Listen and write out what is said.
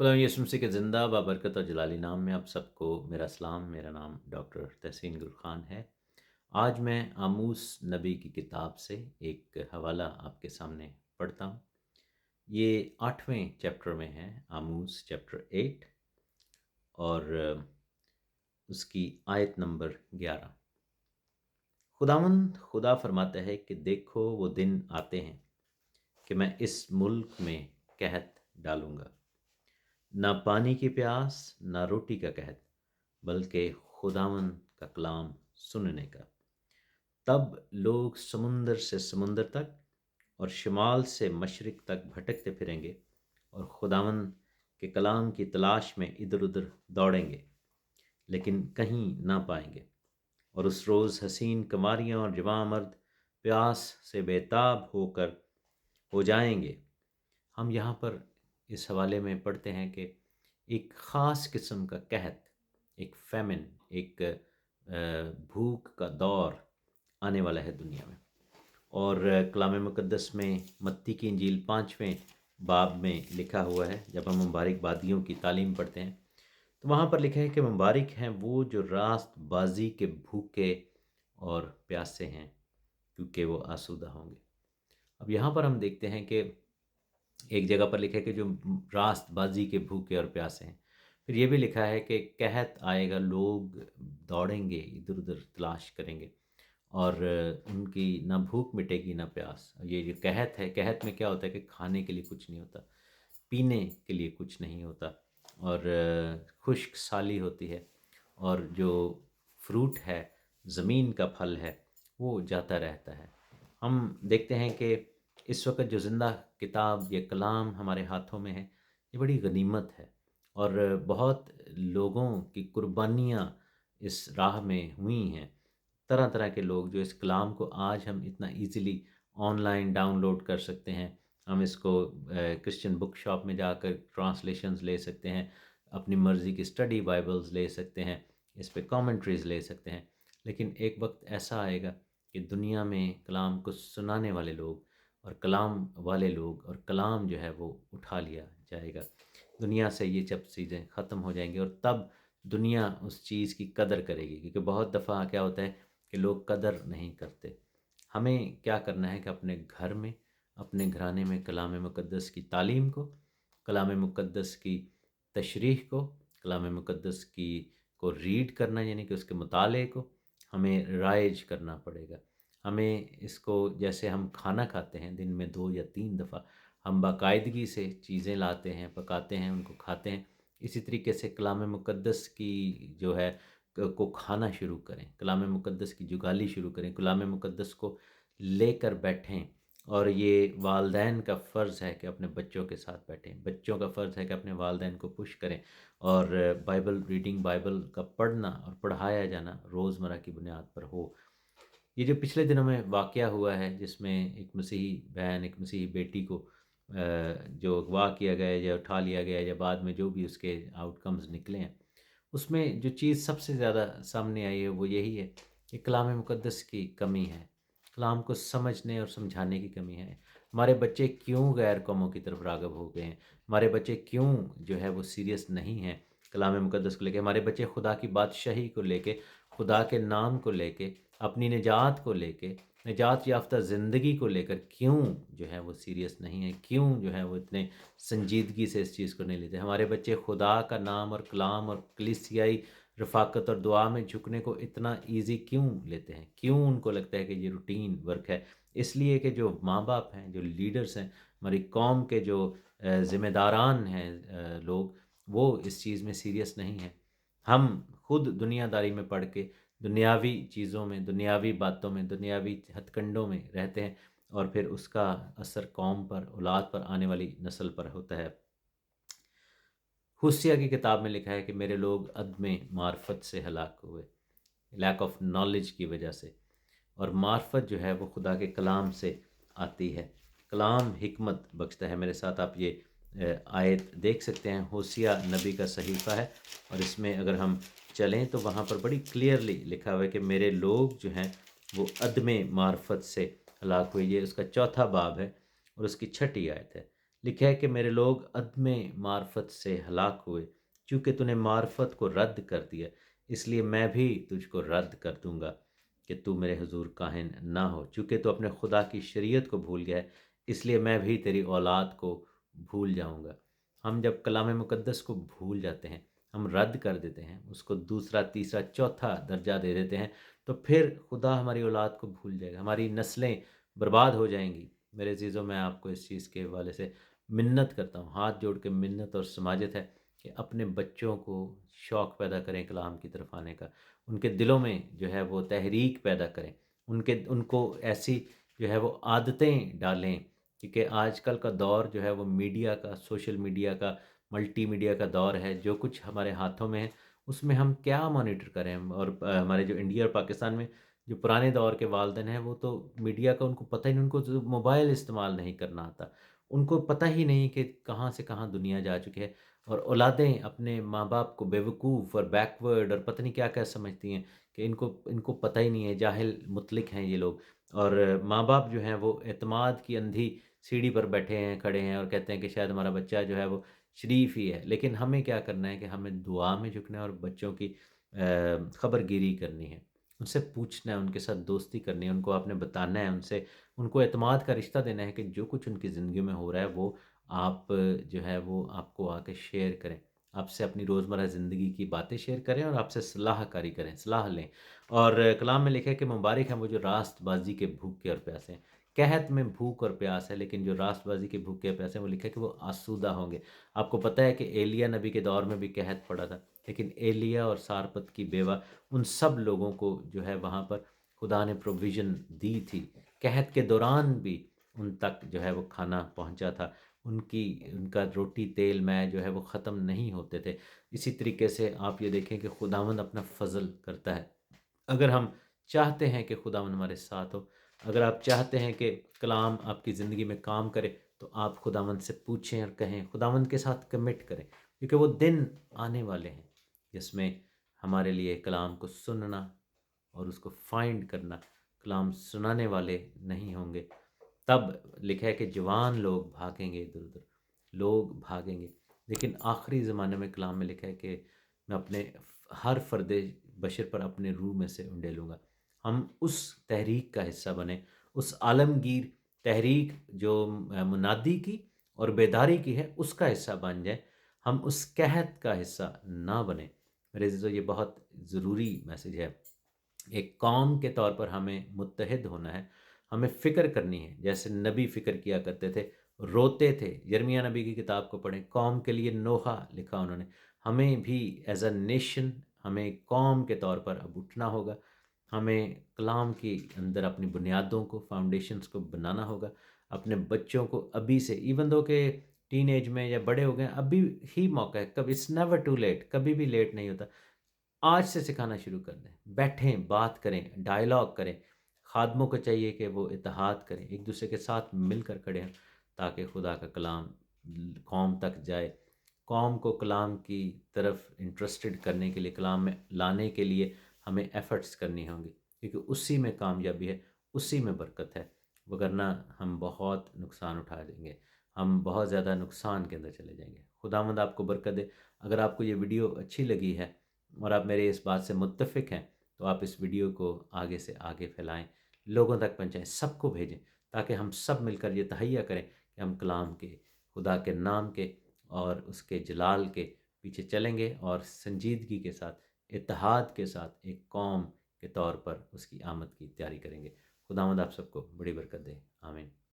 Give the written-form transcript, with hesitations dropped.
खुदा यीशु मसीह के ज़िंदा बाबरकत और जलाली नाम में आप सबको मेरा सलाम। मेरा नाम डॉक्टर तहसीन गुल खान है। आज मैं आमूस नबी की किताब से एक हवाला आपके सामने पढ़ता हूँ। ये 8वें चैप्टर में है, आमूस चैप्टर 8 और उसकी आयत नंबर 11। खुदावंद खुदा फरमाता है कि देखो वो दिन आते हैं कि मैं इस मुल्क में कहत डालूँगा, ना पानी की प्यास ना रोटी का कहत, बल्कि खुदावंद का कलाम सुनने का। तब लोग समुंदर से समुंदर तक और शिमाल से मशरिक तक भटकते फिरेंगे और खुदावंद के कलाम की तलाश में इधर उधर दौड़ेंगे, लेकिन कहीं ना पाएंगे। और उस रोज़ हसीन कमारियाँ और जवां मर्द प्यास से बेताब होकर हो जाएंगे। हम यहाँ पर इस हवाले में पढ़ते हैं कि एक ख़ास किस्म का कहत, एक फैमिन, एक भूख का दौर आने वाला है दुनिया में। और कलाम मुक़द्दस में मत्ती की इंजील 5वें बाब में लिखा हुआ है, जब हम मुबारक बादियों की तालीम पढ़ते हैं तो वहाँ पर लिखा है कि मुबारक हैं वो जो रास्त बाजी के भूखे और प्यासे हैं, क्योंकि वो आसूदा होंगे। अब यहाँ पर हम देखते हैं कि एक जगह पर लिखा है कि जो रास्त बाजी के भूखे और प्यासे हैं। फिर ये भी लिखा है कि कहत आएगा, लोग दौड़ेंगे, इधर उधर तलाश करेंगे और उनकी ना भूख मिटेगी ना प्यास। ये जो कहत है, कहत में क्या होता है कि खाने के लिए कुछ नहीं होता, पीने के लिए कुछ नहीं होता और खुश्क साली होती है, और जो फ्रूट है, ज़मीन का फल है, वो जाता रहता है। हम देखते हैं कि इस वक्त जो ज़िंदा किताब, ये कलाम हमारे हाथों में है, ये बड़ी गनीमत है और बहुत लोगों की कुर्बानियाँ इस राह में हुई हैं। तरह तरह के लोग जो इस कलाम को आज हम इतना इजीली ऑनलाइन डाउनलोड कर सकते हैं। हम इसको क्रिश्चियन बुक शॉप में जाकर ट्रांसलेशंस ले सकते हैं, अपनी मर्ज़ी की स्टडी बाइबल्स ले सकते हैं, इस पे कमेंट्रीज़ ले सकते हैं। लेकिन एक वक्त ऐसा आएगा कि दुनिया में कलाम को सुनाने वाले लोग और कलाम वाले लोग और कलाम जो है वो उठा लिया जाएगा। दुनिया से ये सब चीज़ें ख़त्म हो जाएंगी और तब दुनिया उस चीज़ की कदर करेगी, क्योंकि बहुत दफ़ा क्या होता है कि लोग कदर नहीं करते। हमें क्या करना है कि अपने घर में, अपने घराने में कलाम मुक़द्दस की तालीम को, कलाम मुक़द्दस की तशरीह को, कलाम मुक़द्दस की को रीड करना, यानी कि उसके मुताले को हमें राइज करना पड़ेगा। हमें इसको, जैसे हम खाना खाते हैं दिन में 2 या 3 दफ़ा, हम बाकायदगी से चीज़ें लाते हैं, पकाते हैं, उनको खाते हैं। इसी तरीके से कलाम मुक़द्दस की जो है को खाना शुरू करें, कलाम मुक़द्दस की जुगाली शुरू करें, कलाम मुक़द्दस को लेकर बैठें। और ये वालदैन का फ़र्ज़ है कि अपने बच्चों के साथ बैठें, बच्चों का फ़र्ज़ है कि अपने वालदैन को पुश करें और बाइबल रीडिंग, बाइबल का पढ़ना और पढ़ाया जाना रोज़मर्रा की बुनियाद पर हो। ये जो पिछले दिनों में वाक़या हुआ है, जिसमें एक मसीही बहन, एक मसीही बेटी को जो अगवा किया गया या उठा लिया गया या बाद में जो भी उसके आउटकम्स निकले हैं, उसमें जो चीज़ सबसे ज़्यादा सामने आई है वो यही है कि कलाम मुक़द्दस की कमी है, कलाम को समझने और समझाने की कमी है। हमारे बच्चे क्यों गैर कौमों की तरफ राग़िब हो गए हैं, हमारे बच्चे क्यों जो है वो सीरियस नहीं हैं कलाम मुक़द्दस को लेके, हमारे बच्चे खुदा की बादशाही को लेके, खुदा के नाम को लेके, अपनी निजात को लेके, निजात याफ्ता ज़िंदगी को लेकर क्यों जो है वो सीरियस नहीं है, क्यों जो है वो इतने संजीदगी से इस चीज़ को नहीं लेते। हमारे बच्चे खुदा का नाम और कलाम और कलीसियाई रफ़ाकत और दुआ में झुकने को इतना ईज़ी क्यों लेते हैं, क्यों उनको लगता है कि ये रूटीन वर्क है। इसलिए कि जो माँ बाप हैं, जो लीडर्स हैं, हमारी कौम के जो ज़िम्मेदारान हैं लोग, वो इस चीज़ में सीरियस नहीं हैं। हम खुद दुनियादारी में पड़ के दुनियावी चीज़ों में, दुनियावी बातों में, दुनियावी हथकंडों में रहते हैं और फिर उसका असर कौम पर, औलाद पर, आने वाली नस्ल पर होता है। होसिया की किताब में लिखा है कि मेरे लोग अदम मार्फत से हलाक हुए, लैक ऑफ नॉलेज की वजह से। और मार्फत जो है वो खुदा के कलाम से आती है। कलाम हिकमत बख्शता है। मेरे साथ आप ये आयत देख सकते हैं, होसिया नबी का सहीफ़ा है और इसमें अगर हम चलें तो वहाँ पर बड़ी क्लियरली लिखा हुआ है कि मेरे लोग जो हैं वो अदम मार्फत से हलाक हुए। ये उसका चौथा बाब है और उसकी छठी आयत है। لکھا ہے کہ میرے لوگ عدم معرفت سے ہلاک ہوئے، چونکہ تو نے معرفت کو رد کر دیا، اس لیے میں بھی تجھ کو رد کر دوں گا کہ تو میرے حضور کاہن نہ ہو، چونکہ تو اپنے خدا کی شریعت کو بھول گیا ہے، اس لیے میں بھی تیری اولاد کو بھول جاؤں گا۔ ہم جب کلام مقدس کو بھول جاتے ہیں، ہم رد کر دیتے ہیں، اس کو دوسرا تیسرا چوتھا درجہ دے دیتے ہیں، تو پھر خدا ہماری اولاد کو بھول جائے گا، ہماری نسلیں برباد ہو جائیں گی۔ میرے عزیزوں، میں آپ کو اس چیز کے حوالے سے منت کرتا ہوں، ہاتھ جوڑ کے منت اور سماجت ہے کہ اپنے بچوں کو شوق پیدا کریں کلام کی طرف آنے کا، ان کے دلوں میں جو ہے وہ تحریک پیدا کریں، ان کو ایسی جو ہے وہ عادتیں ڈالیں، کیونکہ آج کل کا دور جو ہے وہ میڈیا کا، سوشل میڈیا کا، ملٹی میڈیا کا دور ہے۔ جو کچھ ہمارے ہاتھوں میں ہے اس میں ہم کیا مانیٹر کریں، اور ہمارے جو انڈیا اور پاکستان میں جو پرانے دور کے والدین ہیں وہ تو میڈیا کا ان کو پتہ ہی نہیں، ان کو تو موبائل استعمال نہیں کرنا آتا، ان کو پتہ ہی نہیں کہ کہاں سے کہاں دنیا جا چکی ہے، اور اولادیں اپنے ماں باپ کو بیوقوف اور بیکورڈ اور پتہ نہیں کیا کیا سمجھتی ہیں کہ ان کو پتہ ہی نہیں ہے، جاہل مطلق ہیں یہ لوگ۔ اور ماں باپ جو ہیں وہ اعتماد کی اندھی سیڑھی پر بیٹھے ہیں، کھڑے ہیں، اور کہتے ہیں کہ شاید ہمارا بچہ جو ہے وہ شریف ہی ہے، لیکن ہمیں کیا کرنا ہے کہ ہمیں دعا میں جھکنا ہے اور بچوں کی خبر گیری کرنی ہے، ان سے پوچھنا ہے، ان کے ساتھ دوستی کرنی ہے، ان کو آپ نے بتانا ہے، ان کو اعتماد کا رشتہ دینا ہے کہ جو کچھ ان کی زندگی میں ہو رہا ہے وہ آپ جو ہے وہ آپ کو آ کے شیئر کریں، آپ سے اپنی روزمرہ زندگی کی باتیں شیئر کریں اور آپ سے صلاح کاری کریں، صلاح لیں۔ اور کلام میں لکھا ہے کہ مبارک ہیں وہ جو راست بازی کے بھوکے اور پیاسے ہیں۔ قحط میں بھوک اور پیاس ہے، لیکن جو راست بازی کے بھوکے اور پیاسے ہیں وہ لکھا ہے کہ وہ آسودہ ہوں گے۔ آپ کو پتہ ہے کہ ایلیا نبی کے دور میں بھی قحط پڑا تھا، لیکن ایلیا اور سارپت کی بیوہ، ان سب لوگوں کو جو ہے وہاں پر خدا نے پروویژن دی تھی، قحط کے دوران بھی ان تک جو ہے وہ کھانا پہنچا تھا، ان کا روٹی تیل میں جو ہے وہ ختم نہیں ہوتے تھے۔ اسی طریقے سے آپ یہ دیکھیں کہ خداوند اپنا فضل کرتا ہے۔ اگر ہم چاہتے ہیں کہ خداوند ہمارے ساتھ ہو، اگر آپ چاہتے ہیں کہ کلام آپ کی زندگی میں کام کرے، تو آپ خداوند سے پوچھیں اور کہیں، خداوند کے ساتھ کمٹ کریں، کیونکہ وہ دن آنے والے ہیں جس میں ہمارے لیے کلام کو سننا اور اس کو فائنڈ کرنا، کلام سنانے والے نہیں ہوں گے۔ تب لکھا ہے کہ جوان لوگ بھاگیں گے ادھر ادھر، لوگ بھاگیں گے، لیکن آخری زمانے میں کلام میں لکھا ہے کہ میں اپنے ہر فرد بشر پر اپنے روح میں سے انڈے لوں گا۔ ہم اس تحریک کا حصہ بنیں، اس عالمگیر تحریک جو منادی کی اور بیداری کی ہے، اس کا حصہ بن جائیں، ہم اس قحط کا حصہ نہ بنیں۔ میرے عزیزو، یہ بہت ضروری میسیج ہے۔ ایک قوم کے طور پر ہمیں متحد ہونا ہے، ہمیں فکر کرنی ہے جیسے نبی فکر کیا کرتے تھے، روتے تھے۔ یرمیہ نبی کی کتاب کو پڑھیں، قوم کے لیے نوحہ لکھا انہوں نے۔ ہمیں بھی ایز اے نیشن، ہمیں قوم کے طور پر اب اٹھنا ہوگا، ہمیں کلام کی اندر اپنی بنیادوں کو، فاؤنڈیشنز کو بنانا ہوگا، اپنے بچوں کو ابھی سے، ایون دو کہ ٹین ایج میں یا بڑے ہو گئے، ابھی ہی موقع ہے، کبھی اٹس نیور ٹو لیٹ، کبھی بھی لیٹ نہیں ہوتا۔ آج سے سکھانا شروع کر دیں، بیٹھیں، بات کریں، ڈائلاگ کریں۔ خادموں کو چاہیے کہ وہ اتحاد کریں، ایک دوسرے کے ساتھ مل کر کھڑے ہیں، تاکہ خدا کا کلام قوم تک جائے۔ قوم کو کلام کی طرف انٹرسٹڈ کرنے کے لیے، کلام میں لانے کے لیے ہمیں ایفرٹس کرنی ہوں گی، کیونکہ اسی میں کامیابی ہے، اسی میں برکت ہے، وگرنہ ہم بہت نقصان اٹھا دیں گے، ہم بہت زیادہ نقصان کے اندر چلے جائیں گے۔ خداوند آپ کو برکت دے۔ اگر آپ کو یہ ویڈیو اچھی لگی ہے اور آپ میرے اس بات سے متفق ہیں، تو آپ اس ویڈیو کو آگے سے آگے پھیلائیں، لوگوں تک پہنچائیں، سب کو بھیجیں، تاکہ ہم سب مل کر یہ تہیہ کریں کہ ہم کلام کے، خدا کے نام کے اور اس کے جلال کے پیچھے چلیں گے، اور سنجیدگی کے ساتھ، اتحاد کے ساتھ ایک قوم کے طور پر اس کی آمد کی تیاری کریں گے۔ خداوند آپ سب کو بڑی برکت دے، آمین۔